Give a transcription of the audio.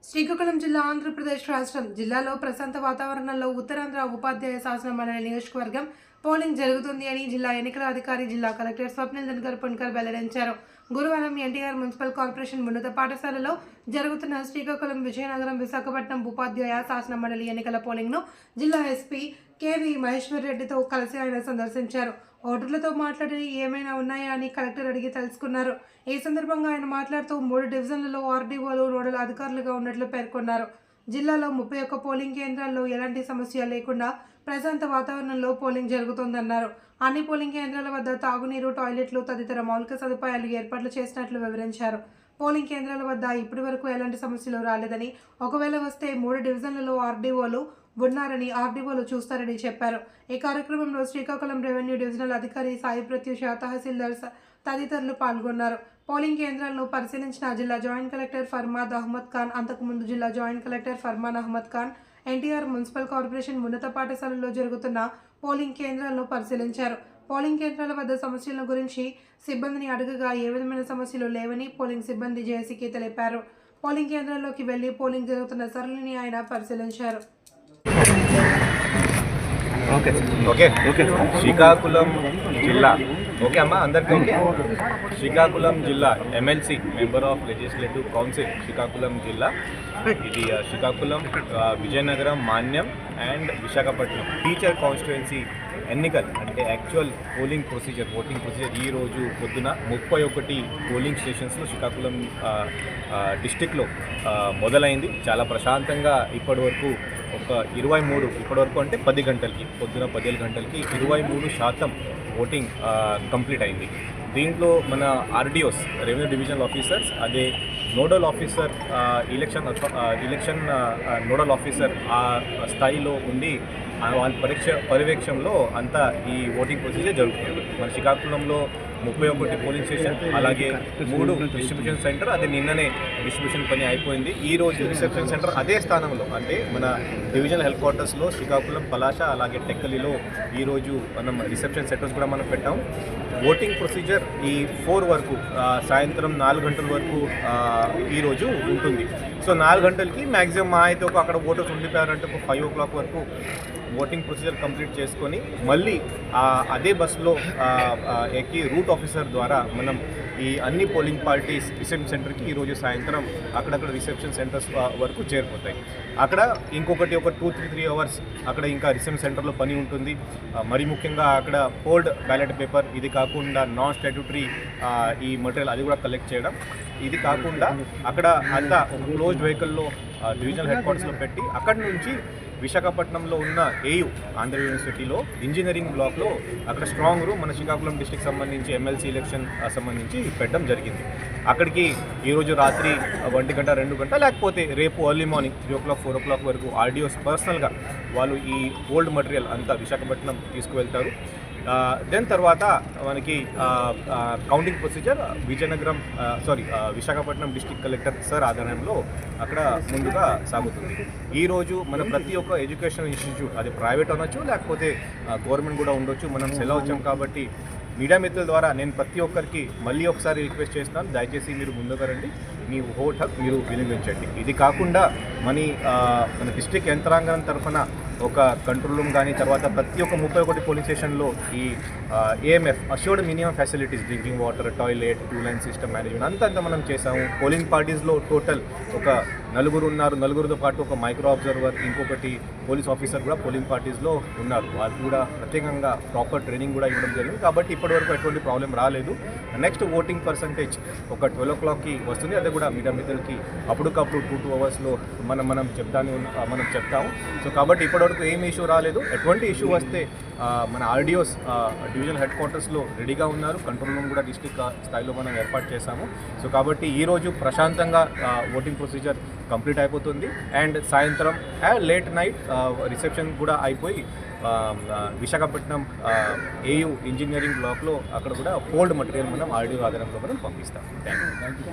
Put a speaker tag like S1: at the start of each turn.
S1: శ్రీకాకుళం జిల్లా ఆంధ్రప్రదేశ్ రాష్ట్రం జిల్లాలో ప్రశాంత వాతావరణంలో ఉత్తరాంధ్ర ఉపాధ్యాయ శాసన మండలి నియోజకవర్గం పోలింగ్ జరుగుతుంది అని జిల్లా ఎన్నికల అధికారి జిల్లా కలెక్టర్ స్వప్నిల్ ధన్కర్ పున్కర్ వెల్లడించారు. గురువారం ఎన్టీఆర్ మున్సిపల్ కార్పొరేషన్ ఉన్నత పాఠశాలలో జరుగుతున్న శ్రీకాకుళం, విజయనగరం, విశాఖపట్నం ఉపాధ్యాయ శాసన మండలి ఎన్నికల పోలింగ్ను జిల్లా ఎస్పీ కేవీ మహేశ్వర్ రెడ్డితో కలిసి ఆయన సందర్శించారు. ఓటర్లతో మాట్లాడి ఏమైనా ఉన్నాయా అని కలెక్టర్ అడిగి తెలుసుకున్నారు. ఈ సందర్భంగా ఆయన మాట్లాడుతూ 3 డివిజన్లలో ఆర్డీఓలు నోడల్ అధికారులుగా ఉన్నట్లు పేర్కొన్నారు. జిల్లాలో 31 పోలింగ్ కేంద్రాల్లో ఎలాంటి సమస్య లేకుండా ప్రశాంత వాతావరణంలో పోలింగ్ జరుగుతోందన్నారు. అన్ని పోలింగ్ కేంద్రాల వద్ద తాగునీరు, టాయిలెట్లు తదితర మౌలిక సదుపాయాలు ఏర్పాట్లు చేసినట్లు వివరించారు. పోలింగ్ కేంద్రాల వద్ద ఇప్పటి వరకు ఎలాంటి సమస్యలు రాలేదని, ఒకవేళ వస్తే 3 డివిజన్లలో ఆర్డీఓలు ఉన్నారని ఆర్డీఓలు చూస్తారని చెప్పారు. ఈ కార్యక్రమంలో శ్రీకాకుళం రెవెన్యూ డివిజనల్ అధికారి సాయి ప్రత్యూష, తహసీల్దార్ తదితరులు పాల్గొన్నారు. పోలింగ్ కేంద్రాలను పరిశీలించిన జిల్లా జాయింట్ కలెక్టర్ ఫర్మాద్ అహ్మద్ ఖాన్, అంతకుముందు జిల్లా joint collector Farman Ahmad Khan NTR municipal corporation ఉన్నత పాఠశాలలో జరుగుతున్న పోలింగ్ కేంద్రాలను పరిశీలించారు. పోలింగ్ కేంద్రాల వద్ద సమస్యల గురించి సిబ్బందిని అడగగా ఏ విధమైన సమస్యలు లేవని పోలింగ్ సిబ్బంది జేసీకి తెలిపారు. పోలింగ్ కేంద్రాల్లోకి వెళ్లి పోలింగ్ జరుగుతున్న సరళిని ఆయన పరిశీలించారు.
S2: శ్రీకాకుళం జిల్లా ఓకే అమ్మా అందరికీ ఓకే. శ్రీకాకుళం జిల్లా MLC member of legislative council Srikakulam జిల్లా. ఇది Srikakulam, Vizianagaram, Manyam and Visakhapatnam teacher constituency ఎన్నికలు అంటే యాక్చువల్ ఓటింగ్ ప్రొసీజర్ ఈ రోజు పొద్దున 31 పోలింగ్ స్టేషన్స్లో శ్రీకాకుళం డిస్టిక్లో మొదలైంది. చాలా ప్రశాంతంగా ఇప్పటివరకు ఒక 23 ఇప్పటివరకు అంటే 10 గంటలకి పొద్దున 10 గంటలకి 23% ఓటింగ్ కంప్లీట్ అయింది. దీంట్లో మన ఆర్డీఓస్, రెవెన్యూ డివిజనల్ ఆఫీసర్స్, అదే nodal officer, election nodal officer ఆ స్థాయిలో ఉండి వాళ్ళ పర్యవేక్షణలో అంతా ఈ ఓటింగ్ ప్రొసీజర్ జరుగుతుంది. మన శ్రీకాకుళంలో 31 పోలింగ్ స్టేషన్, అలాగే 3 డిస్ట్రిబ్యూషన్ సెంటర్, అది నిన్ననే డిస్ట్రిబ్యూషన్ పని అయిపోయింది. ఈ రోజు రిసెప్షన్ సెంటర్ అదే స్థానంలో అంటే మన డివిజనల్ హెడ్ క్వార్టర్స్లో శ్రీకాకుళం, పలాస, అలాగే టెక్కలిలో ఈరోజు మనం రిసెప్షన్ సెంటర్స్ కూడా మనం పెట్టాం. ఓటింగ్ ప్రొసీజర్ ఈ 4 వరకు సాయంత్రం 4 గంటల వరకు ఈరోజు ఉంటుంది. సో 4 గంటలకి మ్యాక్సిమం మా అయితే అక్కడ ఓటర్స్ ఉండిపోయారంటే 5 o'clock వరకు ఓటింగ్ ప్రొసీజర్ కంప్లీట్ చేసుకొని మళ్ళీ అదే బస్సులో ఎక్కి రూట్ ఆఫీసర్ ద్వారా మనం ఈ అన్ని పోలింగ్ పార్టీస్ రిసెప్షన్ సెంటర్కి ఈరోజు సాయంత్రం అక్కడక్కడ రిసెప్షన్ సెంటర్స్ వరకు చేరిపోతాయి. అక్కడ ఇంకొకటి ఒక 2-3 అవర్స్ అక్కడ ఇంకా రిసెప్షన్ సెంటర్లో పని ఉంటుంది. మరి ముఖ్యంగా అక్కడ పోల్డ్ బ్యాలెట్ పేపర్, ఇది కాకుండా నాన్ స్టాట్యూటరీ ఈ మెటీరియల్ అది కూడా కలెక్ట్ చేయడం, ఇది కాకుండా అక్కడ అంతా క్లోజ్డ్ వెహికల్లో డివిజనల్ హెడ్ క్వార్టర్స్లో పెట్టి అక్కడి నుంచి విశాఖపట్నంలో ఉన్న ఏయు ఆంధ్ర యూనివర్సిటీలో ఇంజనీరింగ్ బ్లాక్లో అక్కడ స్ట్రాంగ్ రూమ్ మన శ్రీకాకుళం డిస్ట్రిక్ట్ సంబంధించి ఎమ్మెల్సీ ఎలక్షన్ సంబంధించి పెట్టడం జరిగింది. అక్కడికి ఈరోజు రాత్రి 1 గంట 2 గంట లేకపోతే రేపు ఎర్లీ మార్నింగ్ 3 o'clock 4 o'clock వరకు ఆర్డీఓస్ పర్సనల్గా వాళ్ళు ఈ ఓల్డ్ మెటీరియల్ అంతా విశాఖపట్నం తీసుకువెళ్తారు. దెన్ తర్వాత మనకి counting procedure Visakhapatnam district collector sir ఆధ్వర్యంలో అక్కడ ముందుగా సాగుతుంది. ఈరోజు మన ప్రతి ఒక్క ఎడ్యుకేషన్ ఇన్స్టిట్యూట్, అది ప్రైవేట్ అనొచ్చు లేకపోతే గవర్నమెంట్ కూడా ఉండొచ్చు, మనం సెలవు వచ్చాం కాబట్టి మీడియా మిత్రుల ద్వారా నేను ప్రతి ఒక్కరికి మళ్ళీ ఒకసారి రిక్వెస్ట్ చేస్తున్నాను, దయచేసి మీరు ముందుగా రండి, మీ ఓట్ హక్కు మీరు వినియోగించండి. ఇది కాకుండా మన డిస్ట్రిక్ట్ యంత్రాంగం తరఫున ఒక కంట్రోల్ రూమ్ కానీ, తర్వాత ప్రతి ఒక్క 31 పోలింగ్ స్టేషన్లో ఈ AMF assured minimum facilities, drinking water, toilet, 2-line system management అంతా మనం చేసాము. పోలింగ్ పార్టీస్లో టోటల్ ఒక 4 ఉన్నారు. 4తో పాటు ఒక మైక్రో అబ్జర్వర్, ఇంకొకటి పోలీస్ ఆఫీసర్ కూడా పోలింగ్ పార్టీస్లో ఉన్నారు. వాళ్ళు కూడా ప్రత్యేకంగా ప్రాపర్ ట్రైనింగ్ కూడా ఇవ్వడం జరిగింది. కాబట్టి ఇప్పటివరకు ఎటువంటి ప్రాబ్లం రాలేదు. నెక్స్ట్ ఓటింగ్ పర్సంటేజ్ ఒక 12 o'clockకి వస్తుంది. అదే కూడా మీడియా మిత్రులకి అప్పటికప్పుడు 2 అవర్స్లో మనం చెప్తాము. సో కాబట్టి ఇప్పటివరకు ఏం ఇష్యూ రాలేదు. ఎటువంటి ఇష్యూ వస్తే మన ఆర్డీఓస్ డివిజనల్ హెడ్ క్వార్టర్స్లో రెడీగా ఉన్నారు. కంట్రోల్ రూమ్ కూడా డిస్ట్రిక్ట్ స్థాయిలో మనం ఏర్పాటు చేశాము. సో కాబట్టి ఈరోజు ప్రశాంతంగా ఓటింగ్ ప్రొసీజర్ కంప్లీట్ అయిపోతుంది. అండ్ సాయంత్రం లేట్ నైట్ రిసెప్షన్ కూడా అయిపోయి విశాఖపట్నం ఏయు ఇంజనీరింగ్ బ్లాక్లో అక్కడ కూడా పోల్డ్ మెటీరియల్ మనం ఆర్డీఓ ఆధారంలో మనం పంపిస్తాం. Thank you.